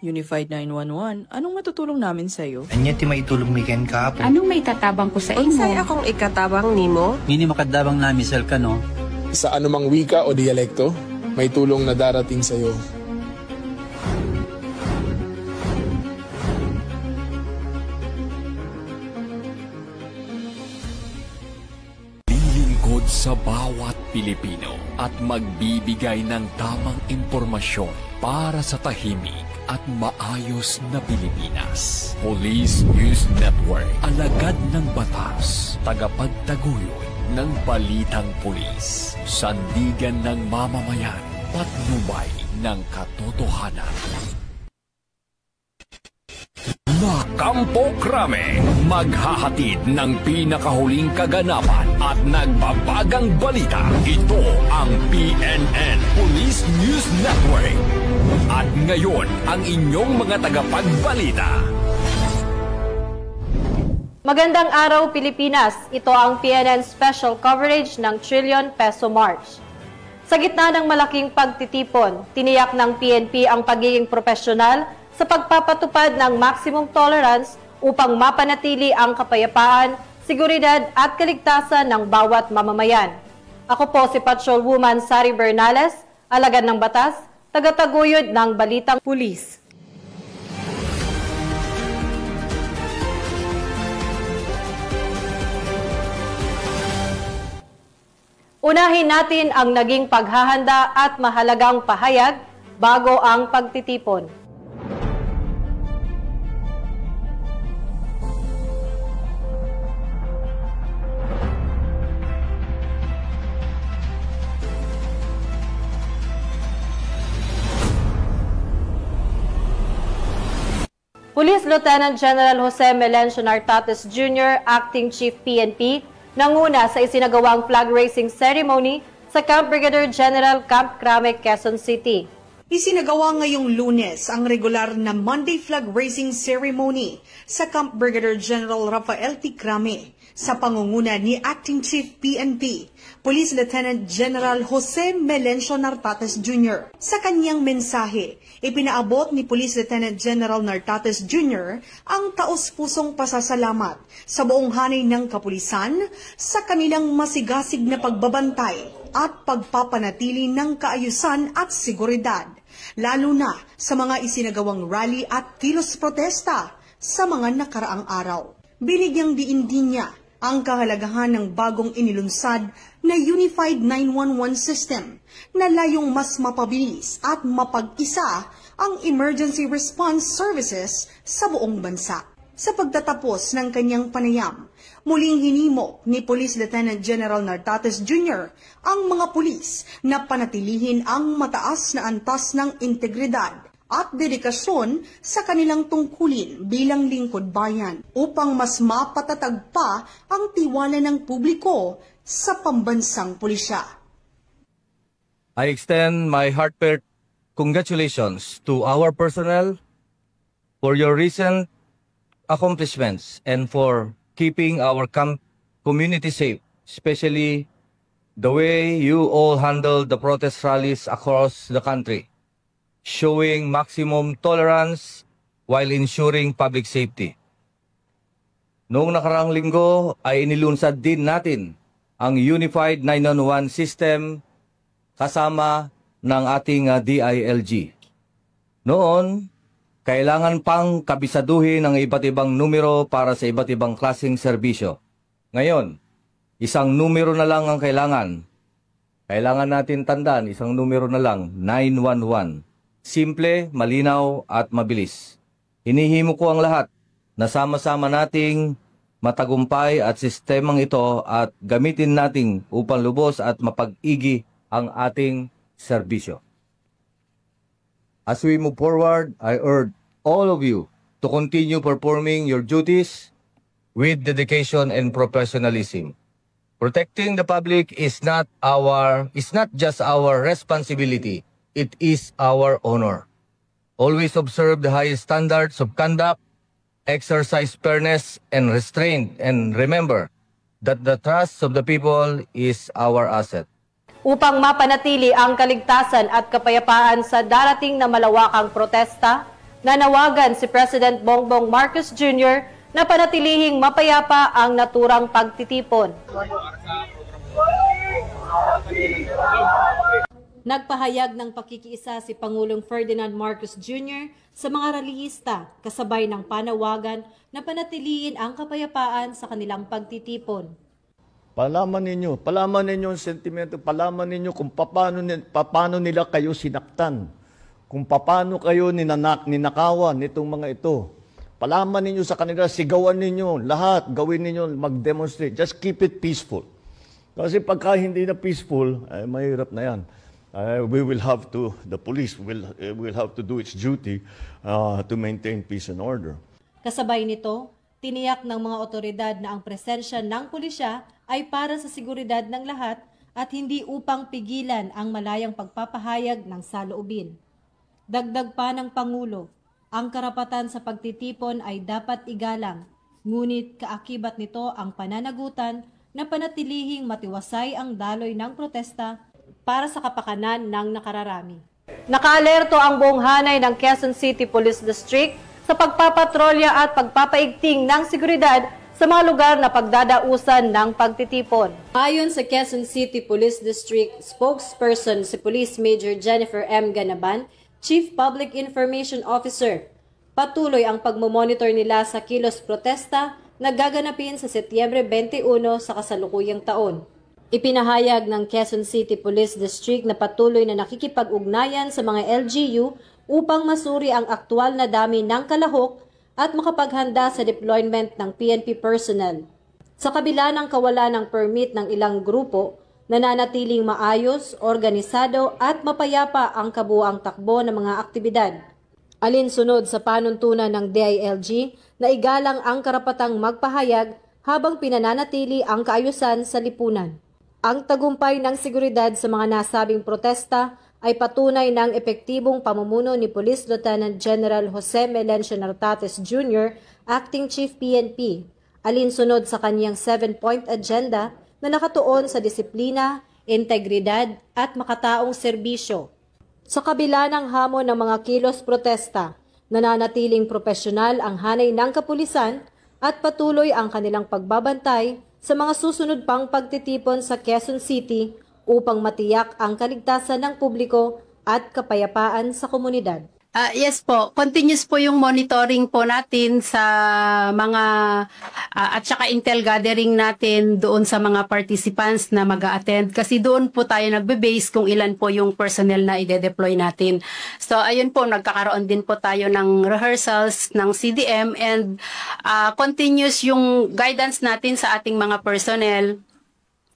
Unified 911, anong matutulong namin sa'yo? Anya ti maitulong mi ken kapo. Anong may tatabang ko sa imo? Unsay akong ikatabang nimo? Mini makadabang nami sel ka no. Sa anumang wika o dialekto, may tulong na darating sa iyo. Lilingkod sa bawat Pilipino at magbibigay ng tamang impormasyon para sa tahimik at maayos na Pilipinas. Police News Network, alagad ng batas, tagapagtaguyod ng balitang pulis, sandigan ng mamamayan, patnubay ng katotohanan. Kampo Krame, maghahatid ng pinakahuling kaganapan at nagbabagang balita. Ito ang PNN Police News Network. At ngayon, ang inyong mga tagapagbalita. Magandang araw Pilipinas, ito ang PNN Special Coverage ng Trillion Peso March. Sa gitna ng malaking pagtitipon, tiniyak ng PNP ang pagiging profesional sa pagpapatupad ng maximum tolerance upang mapanatili ang kapayapaan, seguridad at kaligtasan ng bawat mamamayan. Ako po si Patrolwoman Sari Bernales, alagad ng batas, tagataguyod ng balitang pulis. Unahin natin ang naging paghahanda at mahalagang pahayag bago ang pagtitipon. Police Lieutenant General Jose Melencio Nartates Jr., Acting Chief PNP, nanguna sa isinagawang flag raising ceremony sa Camp Brigadier General Camp Crame, Quezon City. Isinagawa ngayong Lunes ang regular na Monday flag raising ceremony sa Camp Brigadier General Rafael T. Crame sa pangunguna ni Acting Chief PNP, Police Lieutenant General Jose Melencio Nartates Jr. Sa kanyang mensahe, ipinaabot ni Police Lieutenant General Nartates Jr. ang taos-pusong pasasalamat sa buong hanay ng kapulisan sa kanilang masigasig na pagbabantay at pagpapanatili ng kaayusan at seguridad, lalo na sa mga isinagawang rally at kilos protesta sa mga nakaraang araw. Binigyang diin din niya ang kahalagahan ng bagong inilunsad na Unified 911 System na layong mas mapabilis at mapag-isa ang emergency response services sa buong bansa. Sa pagtatapos ng kanyang panayam, muling hinimok ni Police Lieutenant General Nartates Jr. ang mga pulis na panatilihin ang mataas na antas ng integridad at dedikasyon sa kanilang tungkulin bilang lingkod bayan upang mas mapatatag pa ang tiwala ng publiko sa pambansang pulisya. I extend my heartfelt congratulations to our personnel for your recent accomplishments and for keeping our community safe, especially the way you all handled the protest rallies across the country, showing maximum tolerance while ensuring public safety. Noong nakaraang linggo ay inilunsad din natin ang Unified 911 System kasama ng ating DILG. Noon, kailangan pang kabisaduhin ang iba't ibang numero para sa iba't ibang klaseng serbisyo. Ngayon, isang numero na lang ang kailangan. Kailangan natin tandaan, isang numero na lang, 911. Simple, malinaw at mabilis. Hinihimo ko ang lahat na sama-sama nating matagumpay at sistemang ito at gamitin nating upang lubos at mapag-igi ang ating serbisyo. As we move forward, I urge all of you to continue performing your duties with dedication and professionalism. Protecting the public is not just our responsibility. It is our honor. Always observe the highest standards of conduct, exercise fairness and restraint, and remember that the trust of the people is our asset. Upang mapanatili ang kaligtasan at kapayapaan sa darating na malawakang protesta, Nanawagan si President Bongbong Marcos Jr. na panatilihing mapayapa ang naturang pagtitipon. Nagpahayag ng pakikiisa si Pangulong Ferdinand Marcos Jr. sa mga relihista kasabay ng panawagan na panatilihin ang kapayapaan sa kanilang pagtitipon. Palaman ninyo ang sentimento, palaman ninyo kung paano nila kayo sinaktan, kung paano kayo ninakawan nitong mga ito. Palaman ninyo sa kanila, sigawan ninyo, lahat, gawin ninyo, mag-demonstrate. Just keep it peaceful. Kasi pagka hindi na peaceful, mahirap na yan. The police will have to do its duty to maintain peace and order. Kasabay nito, tiniyak ng mga otoridad na ang presensya ng pulisya ay para sa seguridad ng lahat at hindi upang pigilan ang malayang pagpapahayag ng saloobin. Dagdag pa ng Pangulo, ang karapatan sa pagtitipon ay dapat igalang, ngunit kaakibat nito ang pananagutan na panatilihing matiwasay ang daloy ng protesta para sa kapakanan ng nakararami. Nakaalerto ang buong hanay ng Quezon City Police District sa pagpapatrolya at pagpapaigting ng seguridad sa mga lugar na pagdadausan ng pagtitipon. Ayon sa Quezon City Police District spokesperson si Police Major Jennifer M. Ganaban, Chief Public Information Officer, patuloy ang pagmomonitor nila sa kilos protesta na gaganapin sa Setyembre 21 sa kasalukuyang taon. Ipinahayag ng Quezon City Police District na patuloy na nakikipag-ugnayan sa mga LGU upang masuri ang aktwal na dami ng kalahok at makapaghanda sa deployment ng PNP personnel. Sa kabila ng kawalan ng permit ng ilang grupo, nananatiling maayos, organisado at mapayapa ang kabuuang takbo ng mga aktibidad. Alinsunod sa panuntunan ng DILG na igalang ang karapatang magpahayag habang pinananatili ang kaayusan sa lipunan. Ang tagumpay ng seguridad sa mga nasabing protesta ay patunay ng epektibong pamumuno ni Police Lieutenant General Jose Melencio Nartates Jr., Acting Chief PNP, alinsunod sa kanyang 7-point agenda na nakatuon sa disiplina, integridad at makataong serbisyo. Sa kabila ng hamon ng mga kilos protesta, nananatiling propesyonal ang hanay ng kapulisan at patuloy ang kanilang pagbabantay sa mga susunod pang pagtitipon sa Quezon City upang matiyak ang kaligtasan ng publiko at kapayapaan sa komunidad. Yes po, continuous po yung monitoring po natin sa mga at saka intel gathering natin doon sa mga participants na mag-a-attend kasi doon po tayo nagbe-base kung ilan po yung personnel na ide-deploy natin. So ayun po, nagkakaroon din po tayo ng rehearsals ng CDM and continuous yung guidance natin sa ating mga personnel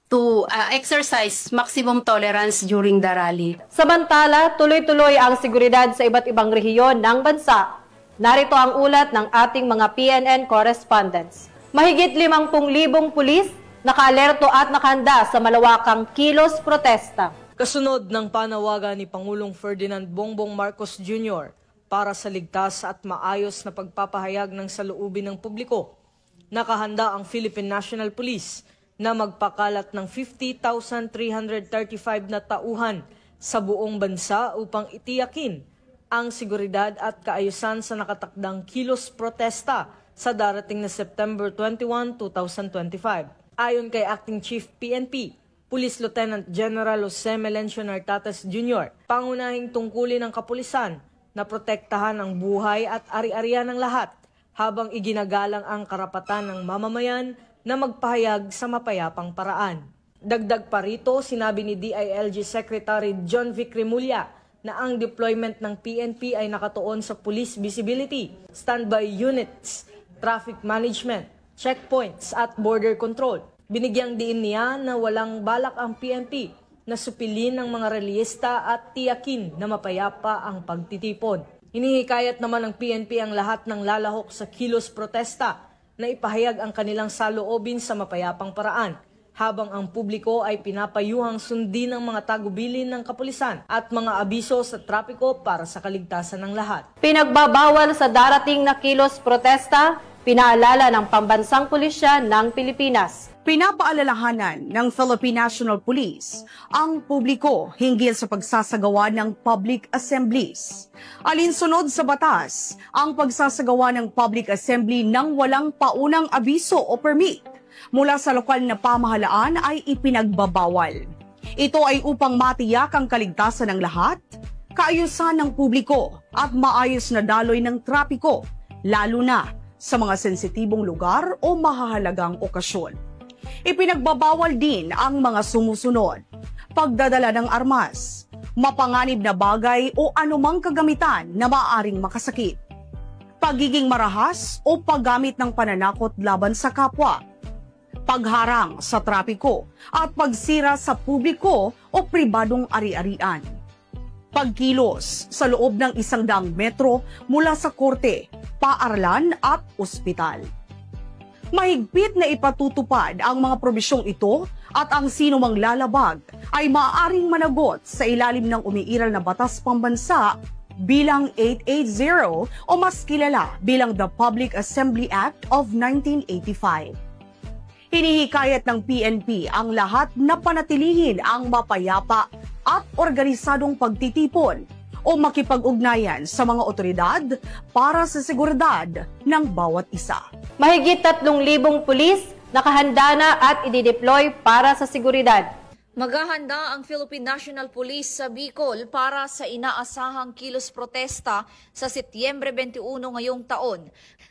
to exercise maximum tolerance during the rally. Samantala, tuloy-tuloy ang seguridad sa iba't ibang rehiyon ng bansa. Narito ang ulat ng ating mga PNN correspondents. Mahigit 50,000 pulis, nakaalerto at nakahanda sa malawakang kilos protesta. Kasunod ng panawagan ni Pangulong Ferdinand Bongbong Marcos Jr. para sa ligtas at maayos na pagpapahayag ng saloobin ng publiko, nakahanda ang Philippine National Police na magpakalat ng 50,335 na tauhan sa buong bansa upang itiyakin ang seguridad at kaayusan sa nakatakdang kilos protesta sa darating na September 21, 2025. Ayon kay Acting Chief PNP, Police Lieutenant General Jose Melencio Nartates Jr., pangunahing tungkulin ng kapulisan na protektahan ang buhay at ari-arian ng lahat habang iginagalang ang karapatan ng mamamayan na magpahayag sa mapayapang paraan. Dagdag pa rito, sinabi ni DILG Secretary John Vic Remulla na ang deployment ng PNP ay nakatuon sa police visibility, standby units, traffic management, checkpoints at border control. Binigyang diin niya na walang balak ang PNP na supilin ng mga reliyista at tiyakin na mapayapa ang pagtitipon. Hinihikayat naman ng PNP ang lahat ng lalahok sa kilos protesta na ipahayag ang kanilang saloobin sa mapayapang paraan, habang ang publiko ay pinapayuhang sundin ng mga tagubilin ng kapulisan at mga abiso sa trapiko para sa kaligtasan ng lahat. Pinagbabawal sa darating na kilos protesta Pinaalala ng Pambansang Pulisya ng Pilipinas. Pinapaalalahanan ng Philippine National Police ang publiko hinggil sa pagsasagawa ng public assemblies. Alinsunod sa batas, ang pagsasagawa ng public assembly nang walang paunang abiso o permit mula sa lokal na pamahalaan ay ipinagbabawal. Ito ay upang matiyak ang kaligtasan ng lahat, kaayusan ng publiko at maayos na daloy ng trapiko, lalo na sa mga sensitibong lugar o mahahalagang okasyon. Ipinagbabawal din ang mga sumusunod: pagdadala ng armas, mapanganib na bagay o anumang kagamitan na maaaring makasakit, pagiging marahas o paggamit ng pananakot laban sa kapwa, pagharang sa trapiko at pagsira sa publiko o pribadong ari-arian, pagkilos sa loob ng 100 metro mula sa korte, paaralan at ospital. Mahigpit na ipatutupad ang mga probisyong ito at ang sino mang lalabag ay maaaring managot sa ilalim ng umiiral na batas pambansa bilang 880 o mas kilala bilang the Public Assembly Act of 1985. Hinihikayat ng PNP ang lahat na panatilihin ang mapayapa at organisadong pagtitipon o makipag-ugnayan sa mga otoridad para sa seguridad ng bawat isa. Mahigit 3,000 pulis nakahanda na at idideploy para sa seguridad. Maghahanda ang Philippine National Police sa Bicol para sa inaasahang kilos protesta sa Setyembre 21 ngayong taon.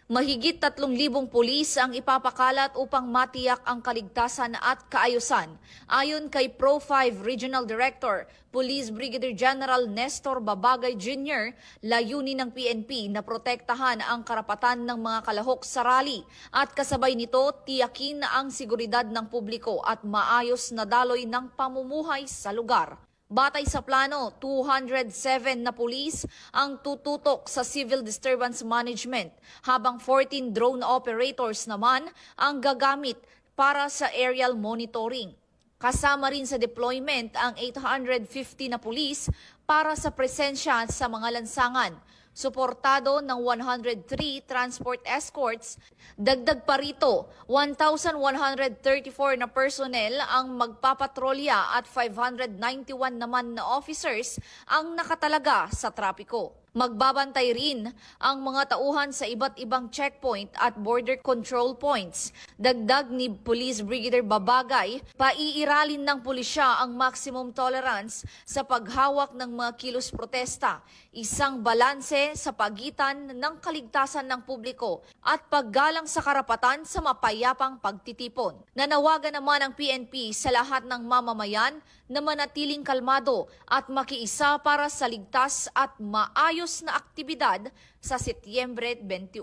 Mahigit 3,000 pulis ang ipapakalat upang matiyak ang kaligtasan at kaayusan. Ayon kay Pro 5 Regional Director, Police Brigadier General Nestor Babagay Jr., layunin ng PNP na protektahan ang karapatan ng mga kalahok sa rally at kasabay nito tiyakin ang seguridad ng publiko at maayos na daloy ng pamumuhay sa lugar. Batay sa plano, 207 na pulis ang tututok sa civil disturbance management, habang 14 drone operators naman ang gagamit para sa aerial monitoring. Kasama rin sa deployment ang 850 na pulis para sa presensya sa mga lansangan. Suportado ng 103 transport escorts, dagdag pa rito 1,134 na personnel ang magpapatrolya at 591 naman na officers ang nakatalaga sa trapiko. Magbabantay rin ang mga tauhan sa iba't ibang checkpoint at border control points. Dagdag ni Police Brigadier Babagay, paiiralin ng pulisya ang maximum tolerance sa paghawak ng mga kilos protesta, isang balanse sa pagitan ng kaligtasan ng publiko at paggalang sa karapatan sa mapayapang pagtitipon. Nanawagan naman ang PNP sa lahat ng mamamayan na manatiling kalmado at makiisa para sa ligtas at maayos na aktibidad sa Setyembre 21.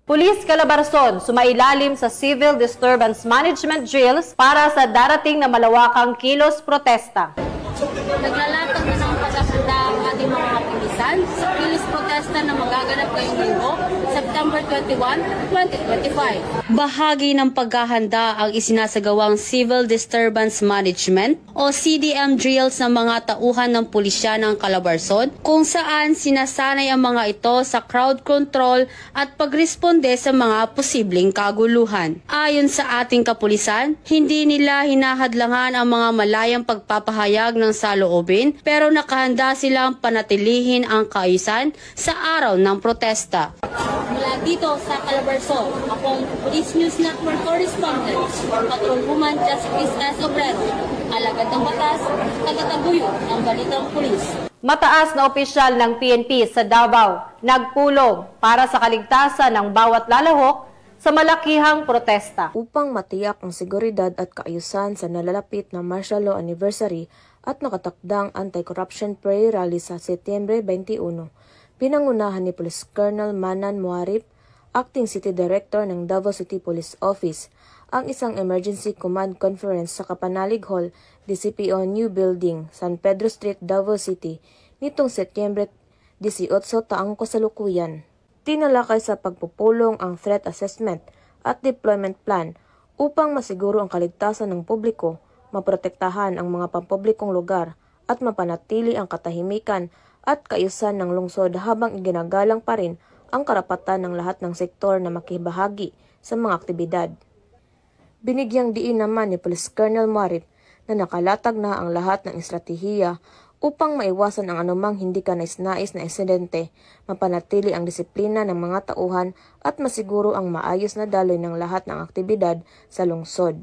Pulis Calabarzon sumailalim sa Civil Disturbance Management Drills para sa darating na malawakang kilos protesta. Naglalatag na ng paghahanda ang ating mga kapulisan sa kilos protesta na magaganap ngayong linggo, September 21, 2025. Bahagi ng paghahanda ang isinasagawang Civil Disturbance Management o CDM drills ng mga tauhan ng pulisya ng Calabarzon, kung saan sinasanay ang mga ito sa crowd control at pagresponde sa mga posibleng kaguluhan. Ayon sa ating kapulisan, hindi nila hinahadlangan ang mga malayang pagpapahayag ng saloobin, pero nakahanda silang panatilihin ang kaayusan sa araw ng protesta. Mula dito sa Calabarzon, akong Police News Network Correspondent, Patrolwoman Justice S. Obrero, alagad ng batas, tagataguyod ng balitang pulis. Mataas na opisyal ng PNP sa Davao nagpulong para sa kaligtasan ng bawat lalahok sa malakihang protesta. Upang matiyak ang seguridad at kaayusan sa nalalapit na martial law anniversary at nakatakdang anti-corruption prayer rally sa Setyembre 21, pinangunahan ni Police Colonel Manan Muarip, Acting City Director ng Davao City Police Office, ang isang emergency command conference sa Kapanalig Hall, DCPO New Building, San Pedro Street, Davao City, nitong Setyembre 18 taong kasalukuyan. Tinalakay sa pagpupulong ang threat assessment at deployment plan upang masiguro ang kaligtasan ng publiko, maprotektahan ang mga pampublikong lugar at mapanatili ang katahimikan at kaayusan ng lungsod habang iginagalang pa rin ang karapatan ng lahat ng sektor na makibahagi sa mga aktibidad. Binigyang diin naman ni Police Colonel Marip na nakalatag na ang lahat ng estratehiya upang maiwasan ang anumang hindi kanais-nais na insidente, mapanatili ang disiplina ng mga tauhan at masiguro ang maayos na daloy ng lahat ng aktibidad sa lungsod.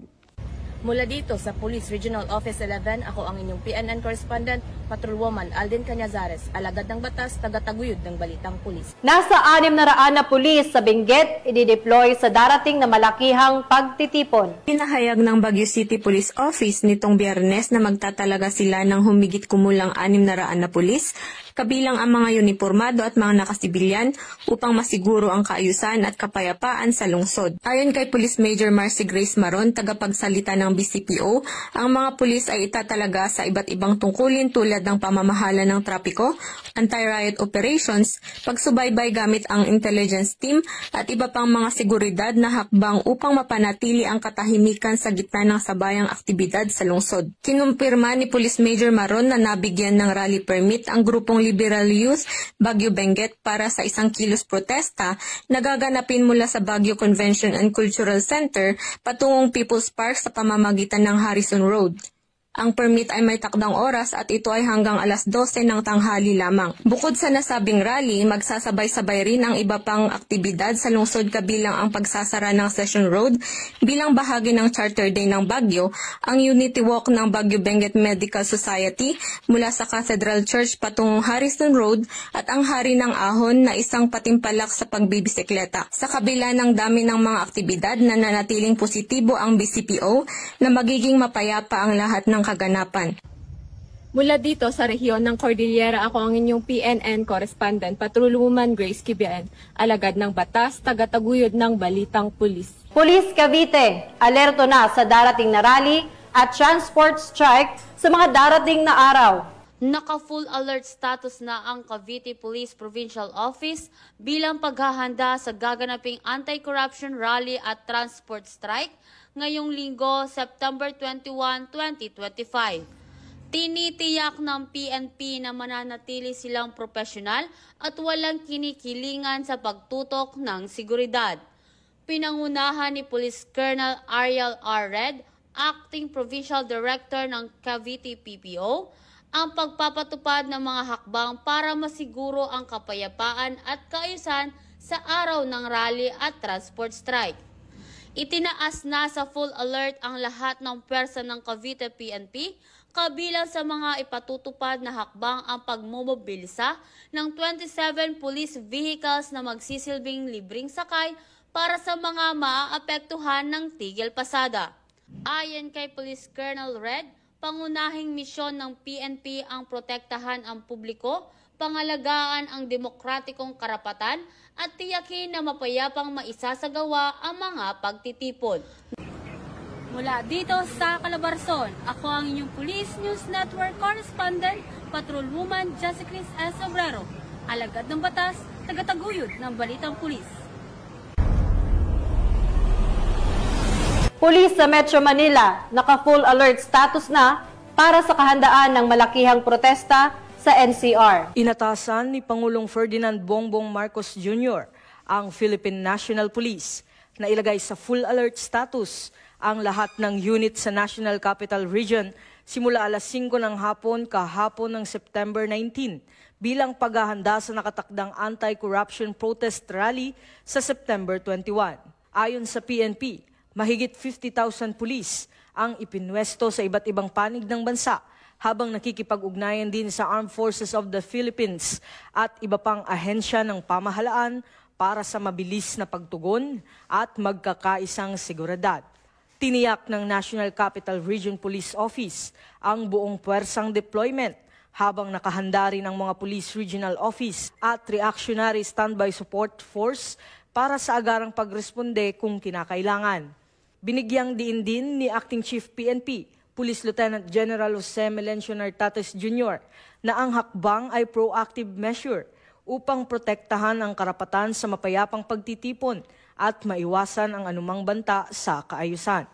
Mula dito sa Police Regional Office 11, ako ang inyong PNN correspondent, Patrolwoman Alden Cañazares, alagad ng batas, tagataguyod ng Balitang Pulis. Nasa 600 na pulis sa Benguet i-deploy sa darating na malakihang pagtitipon. Pinahayag ng Baguio City Police Office nitong Biyernes na magtatalaga sila ng humigit kumulang 600 na pulis, kabilang ang mga uniformado at mga nakasibilyan upang masiguro ang kaayusan at kapayapaan sa lungsod. Ayon kay Police Major Marcy Grace Maron, tagapagsalita ng BCPO, ang mga pulis ay itatalaga sa iba't ibang tungkulin tulad ng pamamahala ng trapiko, anti-riot operations, pagsubaybay gamit ang intelligence team at iba pang mga seguridad na hakbang upang mapanatili ang katahimikan sa gitna ng sabayang aktibidad sa lungsod. Kinumpirma ni Police Major Maron na nabigyan ng rally permit ang grupong Liberal Youth Baguio Benguet para sa 1 kilos protesta na gaganapin mula sa Baguio Convention and Cultural Center patungong People's Park sa pamamagitan ng Harrison Road. Ang permit ay may takdang oras at ito ay hanggang alas 12 ng tanghali lamang. Bukod sa nasabing rally, magsasabay-sabay rin ang iba pang aktibidad sa lungsod kabilang ang pagsasara ng Session Road bilang bahagi ng Charter Day ng Baguio, ang Unity Walk ng Baguio Benguet Medical Society mula sa Cathedral Church patungong Harrison Road at ang Hari ng Ahon na isang patimpalak sa pagbibisikleta. Sa kabila ng dami ng mga aktibidad, nananatiling positibo ang BCPO na magiging mapayapa ang lahat ng kaganapan. Mula dito sa rehiyon ng Cordillera, ako ang inyong PNN correspondent, Patrolwoman Grace Kibian, alagad ng batas, tagataguyod ng Balitang Pulis. Police Cavite, alerto na sa darating na rally at transport strike sa mga darating na araw. Naka-full alert status na ang Cavite Police Provincial Office bilang paghahanda sa gaganaping anti-corruption rally at transport strike ngayong linggo, September 21, 2025. Tinitiyak ng PNP na mananatili silang profesional at walang kinikilingan sa pagtutok ng seguridad. Pinangunahan ni Police Colonel Ariel R. Red, Acting Provincial Director ng Cavite PPO, ang pagpapatupad ng mga hakbang para masiguro ang kapayapaan at kaayusan sa araw ng rally at transport strike. Itinaas na sa full alert ang lahat ng pwersa ng Cavite PNP, kabilang sa mga ipatutupad na hakbang ang pagmomobilisa ng 27 police vehicles na magsisilbing libreng sakay para sa mga maaapektuhan ng tigil pasada. Ayon kay Police Colonel Red, pangunahing misyon ng PNP ang protektahan ang publiko, pangalagaan ang demokratikong karapatan at tiyakin na mapayapang maisasagawa ang mga pagtitipon. Mula dito sa Calabarzon, ako ang inyong Police News Network correspondent, Patrolwoman Jessicris S. Obrero, alagad ng batas, tagataguyod ng Balitang Pulis. Pulis sa Metro Manila, naka-full alert status na para sa kahandaan ng malakihang protesta sa NCR. Inatasan ni Pangulong Ferdinand Bongbong Marcos Jr. ang Philippine National Police na ilagay sa full alert status ang lahat ng unit sa National Capital Region simula alas 5 ng hapon kahapon ng September 19 bilang paghahanda sa nakatakdang anti-corruption protest rally sa September 21. Ayon sa PNP, mahigit 50,000 pulis ang ipinwesto sa iba't ibang panig ng bansa habang nakikipag-ugnayan din sa Armed Forces of the Philippines at iba pang ahensya ng pamahalaan para sa mabilis na pagtugon at magkakaisang seguridad. Tiniyak ng National Capital Region Police Office ang buong puwersang deployment habang nakahanda rin ang mga Police Regional Office at Reactionary Standby Support Force para sa agarang pagresponde kung kinakailangan. Binigyang diin din ni Acting Chief PNP, Police Lieutenant General Jose Melencio Nartates Jr. na ang hakbang ay proactive measure upang protektahan ang karapatan sa mapayapang pagtitipon at maiwasan ang anumang banta sa kaayusan.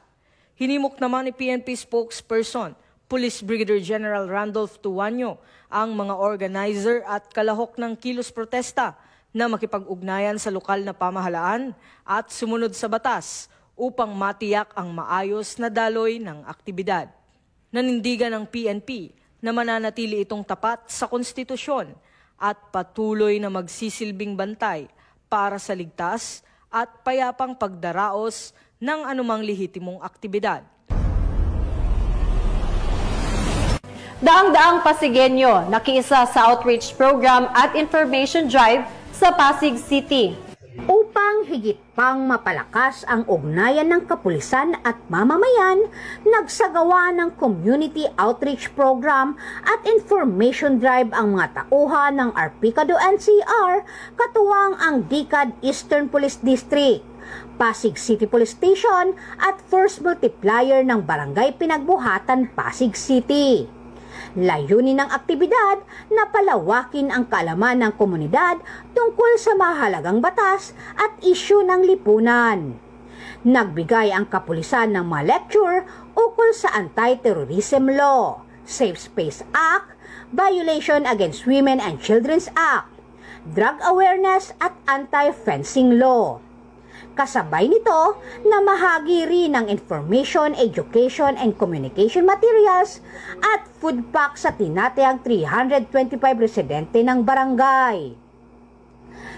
Hinimok naman ni PNP spokesperson, Police Brigadier General Randolph Tuanyo, ang mga organizer at kalahok ng kilos protesta na makipag-ugnayan sa lokal na pamahalaan at sumunod sa batas upang matiyak ang maayos na daloy ng aktibidad. Nanindigan ng PNP na mananatili itong tapat sa konstitusyon at patuloy na magsisilbing bantay para sa ligtas at payapang pagdaraos ng anumang lehitimong aktibidad. Daang-daang Pasigueño nakiisa sa outreach program at information drive sa Pasig City. Upang higit pang mapalakas ang ugnayan ng kapulisan at mamamayan, nagsagawa ng community outreach program at information drive ang mga tauhan ng Arpicado NCR, katuwang ang DICAD Eastern Police District, Pasig City Police Station at Force Multiplier ng Barangay Pinagbuhatan, Pasig City. Layunin ng aktibidad na palawakin ang kaalaman ng komunidad tungkol sa mahalagang batas at isyu ng lipunan. Nagbigay ang kapulisan ng mga lecture ukol sa Anti-Terrorism Law, Safe Space Act, Violation Against Women and Children's Act, Drug Awareness at Anti-Fencing Law. Kasabay nito, namahagi rin ng information, education, and communication materials at food pack sa tinatayang 325 residente ng barangay.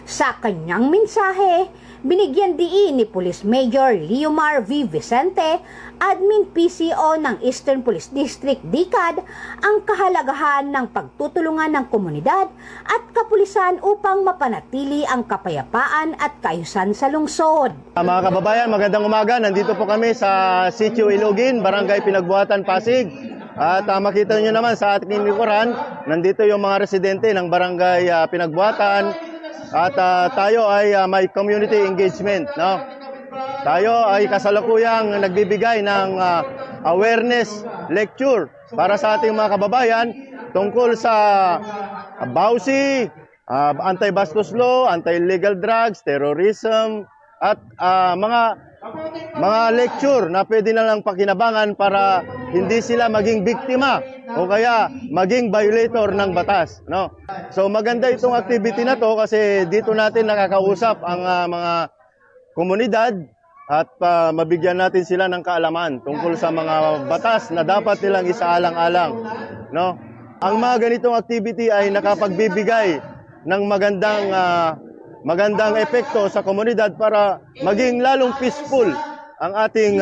Sa kanyang mensahe, binigyan diin ni Police Major Leomar V. Vicente, Admin PCO ng Eastern Police District DICAD, ang kahalagahan ng pagtutulungan ng komunidad at kapulisan upang mapanatili ang kapayapaan at kaayusan sa lungsod. Mga kababayan, magandang umaga. Nandito po kami sa Sitio Ilugin, Barangay Pinagbuhatan, Pasig. At makita nyo naman sa ating likuran, nandito yung mga residente ng Barangay Pinagbuhatan. At tayo ay may community engagement, no? Tayo ay kasalukuyang nagbibigay ng awareness lecture para sa ating mga kababayan tungkol sa BAUSI, anti-bastos law, anti-illegal drugs, terrorism, at mga lecture na pwede na lang pakinabangan para hindi sila maging biktima o kaya maging violator ng batas, no? So maganda itong activity na to kasi dito natin nakakausap ang mga komunidad at mabigyan natin sila ng kaalaman tungkol sa mga batas na dapat nilang isaalang-alang, no? Ang mga ganitong activity ay nakapagbibigay ng magandang epekto sa komunidad para maging lalong peaceful ang ating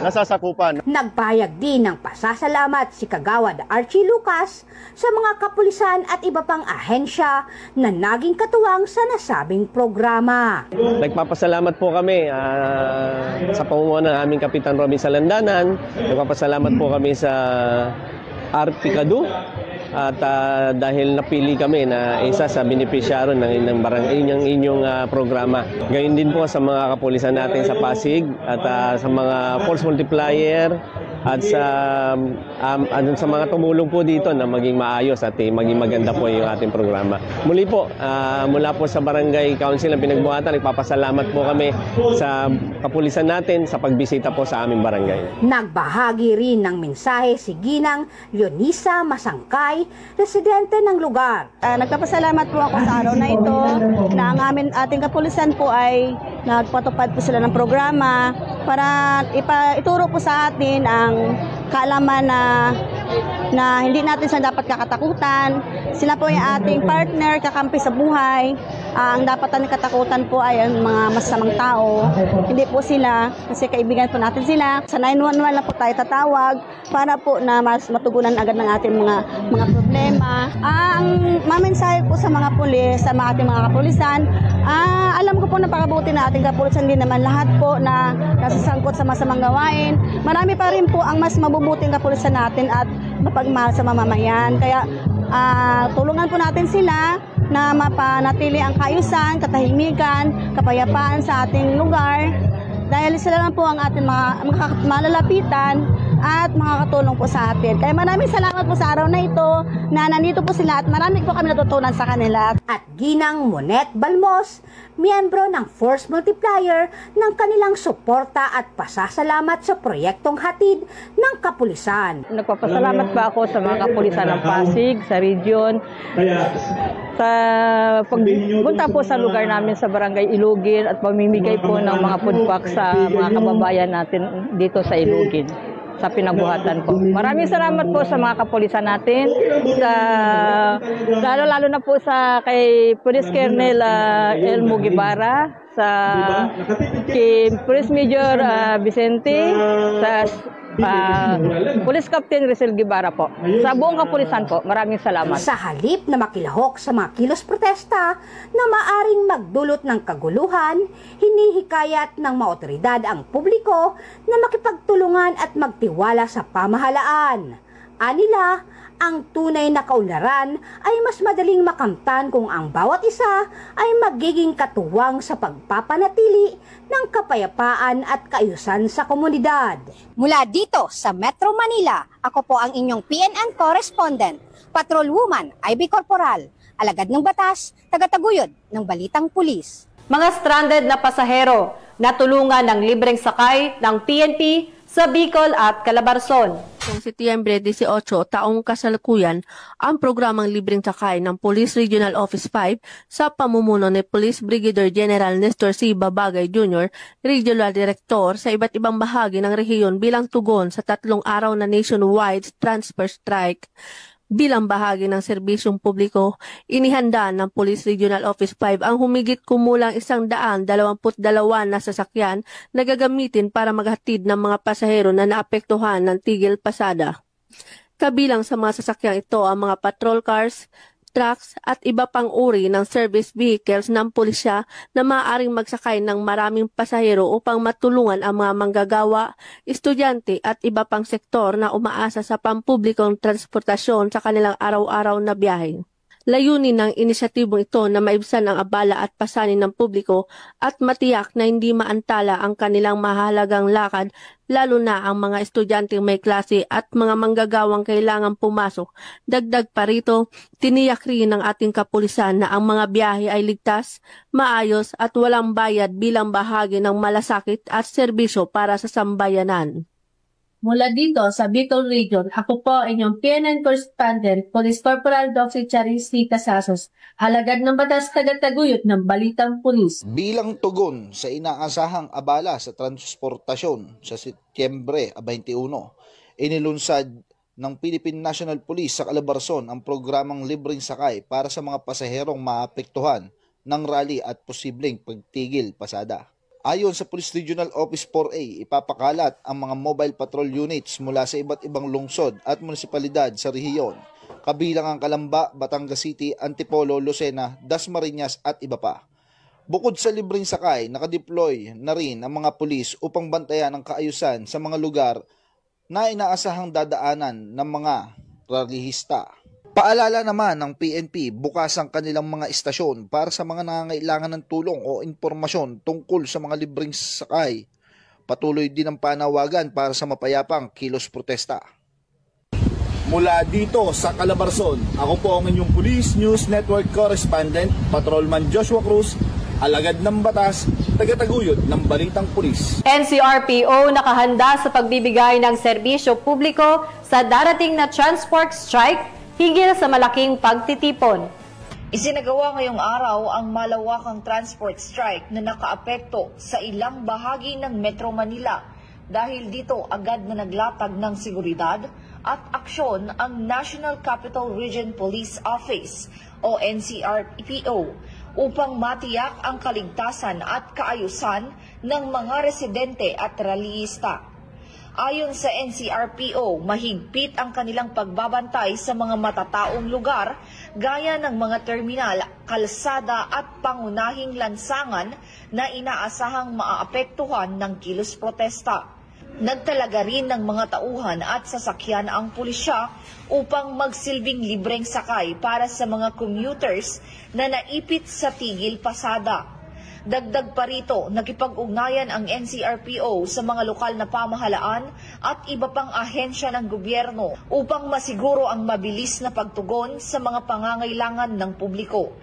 nasasakupan. Nagpahayag din ng pasasalamat si Kagawad Archie Lucas sa mga kapulisan at iba pang ahensya na naging katuwang sa nasabing programa. Nagpapasalamat po kami sa pamumuno ng aming Kapitan Robin Salandanan. Nagpapasalamat po kami sa Arpicado. At dahil napili kami na isa sa benepisyaro ng inyong programa. Gayun din po sa mga kapulisan natin sa Pasig at sa mga force multiplier at sa mga tumulong po dito na maging maayos at maging maganda po yung ating programa. Muli po, mula po sa Barangay Council ng Pinagbuhatan, nagpapasalamat po kami sa kapulisan natin sa pagbisita po sa aming barangay. Nagbahagi rin ng mensahe si Ginang Leonisa Masangkay, residente ng lugar. Nagpapasalamat po ako sa araw na ito na ang ating kapulisan po ay nagpatupad po sila ng programa para ituro po sa atin ang kaalaman na hindi natin sila dapat kakatakutan. Sila po yung ating partner, kakampi sa buhay. Ang dapat natin katakutan po ay ang mga masasamang tao. Hindi po sila, kasi kaibigan po natin sila. Sa 911 na po tayo tatawag para po na mas matugunan agad ng ating mga problema. Ang mamensahe po sa mga pulis, sa ating mga kapulisan, alam ko po napakabuti na ating kapulisan, din naman lahat po na nasasangkot sa masamang gawain. Marami pa rin po ang mas mabubuting kapulisan natin at mapagmahal sa mamamayan. Kaya tulungan po natin sila na mapanatili ang kaayusan, katahimikan, kapayapaan sa ating lugar. Dahil sila lang po ang ating mga malalapitan at makakatulong po sa atin. Kaya maraming salamat po sa araw na ito na nandito po sila at marami po kami natutunan sa kanila. At Ginang Monet Balmos, miyembro ng Force Multiplier, ng kanilang suporta at pasasalamat sa proyektong hatid ng kapulisan. Nagpapasalamat pa ako sa mga kapulisan ng Pasig, sa region, sa pagpunta po sa lugar namin sa Barangay Ilugin at pamimigay po ng mga food pack sa mga kababayan natin dito sa Ilugin, sa pinabuhatan po. Maraming salamat po sa mga kapulisan natin, lalo na po sa kay Police Colonel Elmo Guevara, sa kay Police Major Vicente, sa Police Captain Rizal Guevara po. Sa buong kapulisan po, maraming salamat. Sa halip na makilahok sa mga kilos protesta na maaring magdulot ng kaguluhan, hinihikayat ng mga otoridad ang publiko na makipagtulungan at magtiwala sa pamahalaan. Anila, ang tunay na kaunlaran ay mas madaling makamtan kung ang bawat isa ay magiging katuwang sa pagpapanatili ng kapayapaan at kaayusan sa komunidad. Mula dito sa Metro Manila, ako po ang inyong PNN correspondent, Patrolwoman Ivy Corporal, alagad ng batas, tagataguyod ng balitang pulis. Mga stranded na pasahero, natulungan ng libreng sakay ng PNP sa Bicol at Calabarzon. Noong Setyembre 18, taong kasalukuyan, ang programang libreng sakay ng Police Regional Office 5 sa pamumuno ni Police Brigadier General Nestor C. Babagay Jr., Regional Director sa iba't ibang bahagi ng rehiyon bilang tugon sa 3 araw na nationwide transfer strike. Bilang bahagi ng serbisyong publiko, inihanda ng Police Regional Office 5 ang humigit kumulang 122 na sasakyan na gagamitin para maghatid ng mga pasahero na naapektuhan ng tigil pasada. Kabilang sa mga sasakyang ito ang mga patrol cars, trucks at iba pang uri ng service vehicles ng pulisya na maaaring magsakay ng maraming pasahero upang matulungan ang mga manggagawa, estudyante at iba pang sektor na umaasa sa pampublikong transportasyon sa kanilang araw-araw na biyahe. Layunin ng inisyatibong ito na maibsan ang abala at pasanin ng publiko at matiyak na hindi maantala ang kanilang mahalagang lakad, lalo na ang mga estudyanteng may klase at mga manggagawang kailangang pumasok. Dagdag pa rito, tiniyak rin ng ating kapulisan na ang mga biyahe ay ligtas, maayos at walang bayad bilang bahagi ng malasakit at serbisyo para sa sambayanan. Mula dito sa Bicol Region, ako po inyong PNN correspondent, Police Corporal Dr. Charis C. Casasos, alagad ng batas, tagataguyod ng balitang pulis. Bilang tugon sa inaasahang abala sa transportasyon sa Setyembre 21, inilunsad ng Philippine National Police sa Calabarzon ang programang libreng sakay para sa mga pasaherong maapektuhan ng rally at posibleng pagtigil pasada. Ayon sa Police Regional Office 4A, ipapakalat ang mga mobile patrol units mula sa iba't ibang lungsod at munisipalidad sa rehiyon, kabilang ang Calamba, Batangas City, Antipolo, Lucena, Dasmariñas at iba pa. Bukod sa libreng sakay, nakadeploy na rin ang mga pulis upang bantayan ang kaayusan sa mga lugar na inaasahang dadaanan ng mga rallyista. Paalala naman ng PNP, bukas ang kanilang mga istasyon para sa mga nangangailangan ng tulong o impormasyon tungkol sa mga libreng sakay. Patuloy din ang panawagan para sa mapayapang kilos protesta. Mula dito sa Calabarzon, ako po ang inyong Police News Network Correspondent, Patrolman Joshua Cruz, alagad ng batas, tagataguyod ng balitang pulis. NCRPO nakahanda sa pagbibigay ng serbisyo publiko sa darating na transport strike higil sa malaking pagtitipon. Isinagawa ngayong araw ang malawakang transport strike na nakaapekto sa ilang bahagi ng Metro Manila. Dahil dito agad na naglatag ng seguridad at aksyon ang National Capital Region Police Office o NCRPO upang matiyak ang kaligtasan at kaayusan ng mga residente at rallyista. Ayon sa NCRPO, mahigpit ang kanilang pagbabantay sa mga matataong lugar gaya ng mga terminal, kalsada at pangunahing lansangan na inaasahang maaapektuhan ng kilos protesta. Nagtalaga rin ng mga tauhan at sasakyan ang pulisya upang magsilbing libreng sakay para sa mga commuters na naipit sa tigil pasada. Dagdag pa rito, nakipag-ugnayan ang NCRPO sa mga lokal na pamahalaan at iba pang ahensya ng gobyerno upang masiguro ang mabilis na pagtugon sa mga pangangailangan ng publiko.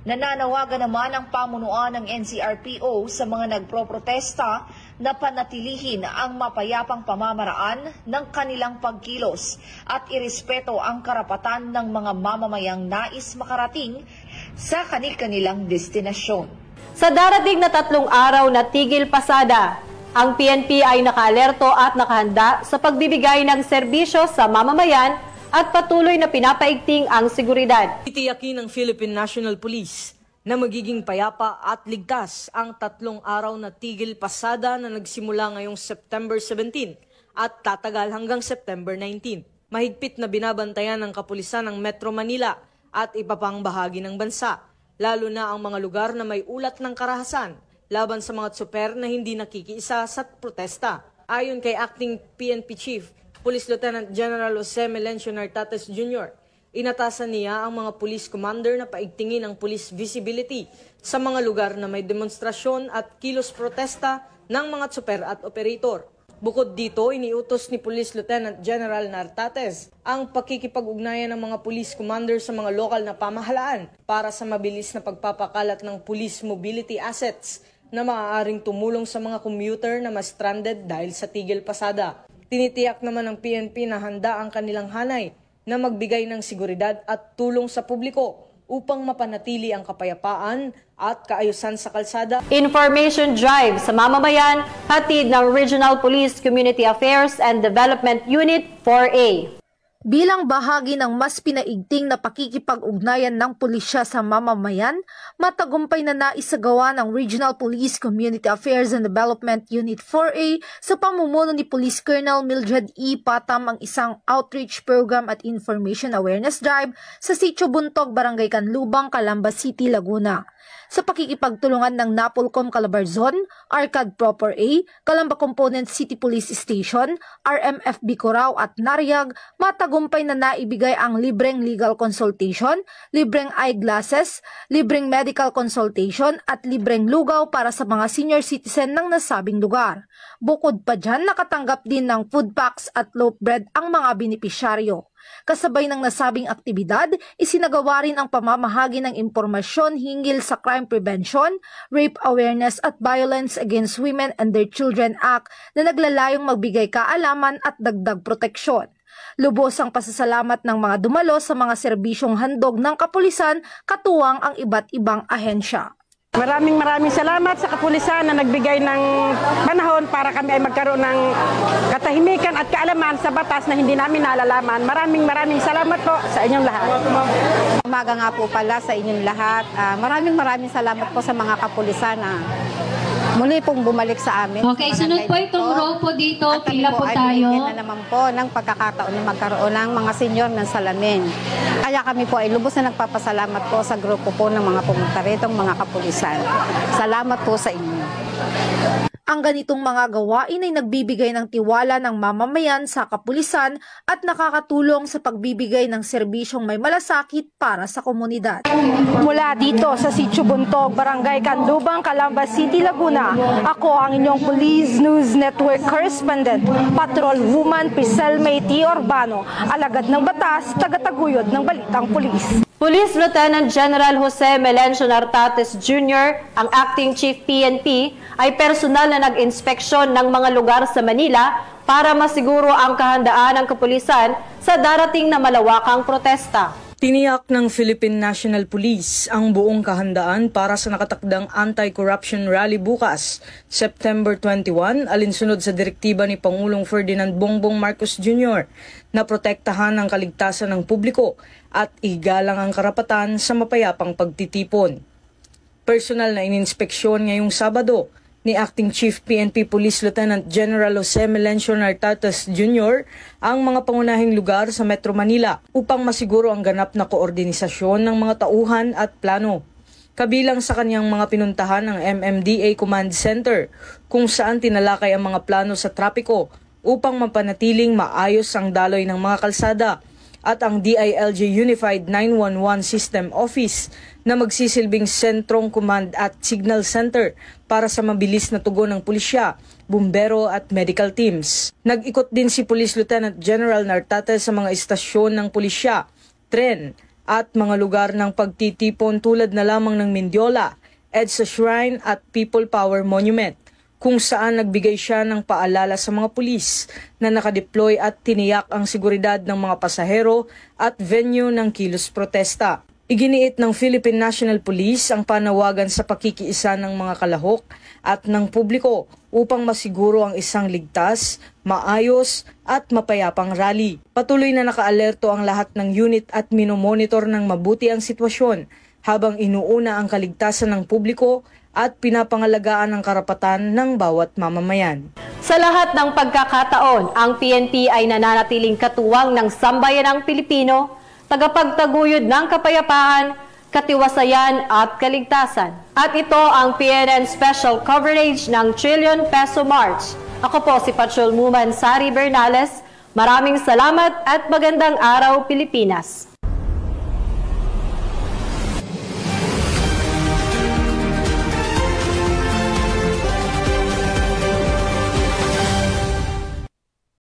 Nananawagan naman ang pamunuan ng NCRPO sa mga nagproprotesta na panatilihin ang mapayapang pamamaraan ng kanilang pagkilos at irespeto ang karapatan ng mga mamamayang nais makarating sa kanilang destinasyon. Sa darating na 3 araw na tigil pasada, ang PNP ay nakaalerto at nakahanda sa pagbibigay ng serbisyo sa mamamayan at patuloy na pinapaigting ang seguridad. Titiyakin ng Philippine National Police na magiging payapa at ligtas ang 3 araw na tigil pasada na nagsimula ngayong September 17 at tatagal hanggang September 19. Mahigpit na binabantayan ng kapulisan ng Metro Manila at iba pang bahagi ng bansa, lalo na ang mga lugar na may ulat ng karahasan laban sa mga tsuper na hindi nakikiisa sa protesta. Ayon kay Acting PNP Chief, Police Lieutenant General Jose Melencio Nartates Jr., inatasan niya ang mga police commander na paigtingin ang police visibility sa mga lugar na may demonstrasyon at kilos protesta ng mga tsuper at operator. Bukod dito, iniutos ni Police Lieutenant General Nartates ang pakikipag-ugnayan ng mga police commander sa mga lokal na pamahalaan para sa mabilis na pagpapakalat ng police mobility assets na maaaring tumulong sa mga commuter na ma-stranded dahil sa tigil pasada. Tinitiyak naman ng PNP na handa ang kanilang hanay na magbigay ng seguridad at tulong sa publiko upang mapanatili ang kapayapaan at kaayusan sa kalsada. Information drive sa mamamayan, hatid ng Regional Police Community Affairs and Development Unit 4A. Bilang bahagi ng mas pinaigting na pakikipag-ugnayan ng pulisya sa mamamayan, matagumpay na naisagawa ng Regional Police Community Affairs and Development Unit 4A sa pamumuno ni Police Colonel Mildred E. Patam ang isang outreach program at information awareness drive sa Sitio Buntog, Barangay Canlubang, Calamba City, Laguna. Sa pakikipagtulungan ng Napolcom Calabarzon, ARCAD Proper A, Calamba Component City Police Station, RMFB Corao at Nariag, matagumpay na naibigay ang libreng legal consultation, libreng eyeglasses, libreng medical consultation at libreng lugaw para sa mga senior citizen ng nasabing lugar. Bukod pa dyan, nakatanggap din ng food packs at loaf bread ang mga benepisyaryo. Kasabay ng nasabing aktibidad, isinagawa rin ang pamamahagi ng impormasyon hinggil sa crime prevention, rape awareness at violence against women and their children act na naglalayong magbigay kaalaman at dagdag proteksyon. Lubos ang pasasalamat ng mga dumalo sa mga serbisyong handog ng kapulisan, katuwang ang iba't ibang ahensya. Maraming salamat sa kapulisan na nagbigay ng panahon para kami ay magkaroon ng katahimikan at kaalaman sa batas na hindi namin nalalaman. Maraming salamat po sa inyong lahat. Umaga nga po pala sa inyong lahat. Maraming salamat po sa mga kapulisan na muli pong bumalik sa amin. Okay, sunod po itong row po dito. Pila po tayo. At na naman po ng pagkakataon na magkaroon ng mga senyor ng salamin. Kaya kami po ay lubos na nagpapasalamat po sa grupo po ng mga pumunta rito, mga kapulisan. Salamat po sa inyo. Ang ganitong mga gawain ay nagbibigay ng tiwala ng mamamayan sa kapulisan at nakakatulong sa pagbibigay ng serbisyong may malasakit para sa komunidad. Mula dito sa Sitio Buntog, Barangay Canlubang, Calamba City, Laguna, ako ang inyong Police News Network Correspondent, Patrol Woman Priscel May T. Urbano, alagad ng batas, tagataguyod ng Balitang Pulis. Police Lieutenant General Jose Melencio Nartates Jr., ang Acting Chief PNP, ay personal na nag-inspeksyon ng mga lugar sa Manila para masiguro ang kahandaan ng kapulisan sa darating na malawakang protesta. Tiniyak ng Philippine National Police ang buong kahandaan para sa nakatakdang anti-corruption rally bukas, September 21, alinsunod sa direktiba ni Pangulong Ferdinand Bongbong Marcos Jr. na protektahan ang kaligtasan ng publiko at igalang ang karapatan sa mapayapang pagtitipon. Personal na ininspeksyon ngayong Sabado ni Acting Chief PNP Police Lieutenant General Jose Melencio Nartates Jr. ang mga pangunahing lugar sa Metro Manila upang masiguro ang ganap na koordinisasyon ng mga tauhan at plano. Kabilang sa kanyang mga pinuntahan ang MMDA Command Center kung saan tinalakay ang mga plano sa trapiko upang mapanatiling maayos ang daloy ng mga kalsada at ang DILG Unified 911 System Office na magsisilbing sentrong command at signal center para sa mabilis na tugon ng pulisya, bumbero at medical teams. Nag-ikot din si Police Lieutenant General Nartate sa mga istasyon ng pulisya, tren at mga lugar ng pagtitipon tulad na lamang ng Mendiola, EDSA Shrine at People Power Monument, kung saan nagbigay siya ng paalala sa mga pulis na nakadeploy at tiniyak ang seguridad ng mga pasahero at venue ng kilos protesta. Iginiit ng Philippine National Police ang panawagan sa pakikiisa ng mga kalahok at ng publiko upang masiguro ang isang ligtas, maayos at mapayapang rally. Patuloy na nakaalerto ang lahat ng unit at minomonitor ng mabuti ang sitwasyon habang inuuna ang kaligtasan ng publiko at pinapangalagaan ang karapatan ng bawat mamamayan. Sa lahat ng pagkakataon, ang PNP ay nananatiling katuwang ng sambayanang Pilipino, tagapagtaguyod ng kapayapaan, katiwasayan at kaligtasan. At ito ang PNN Special Coverage ng Trillion Peso March. Ako po si Patrolwoman Sari Bernales. Maraming salamat at magandang araw, Pilipinas.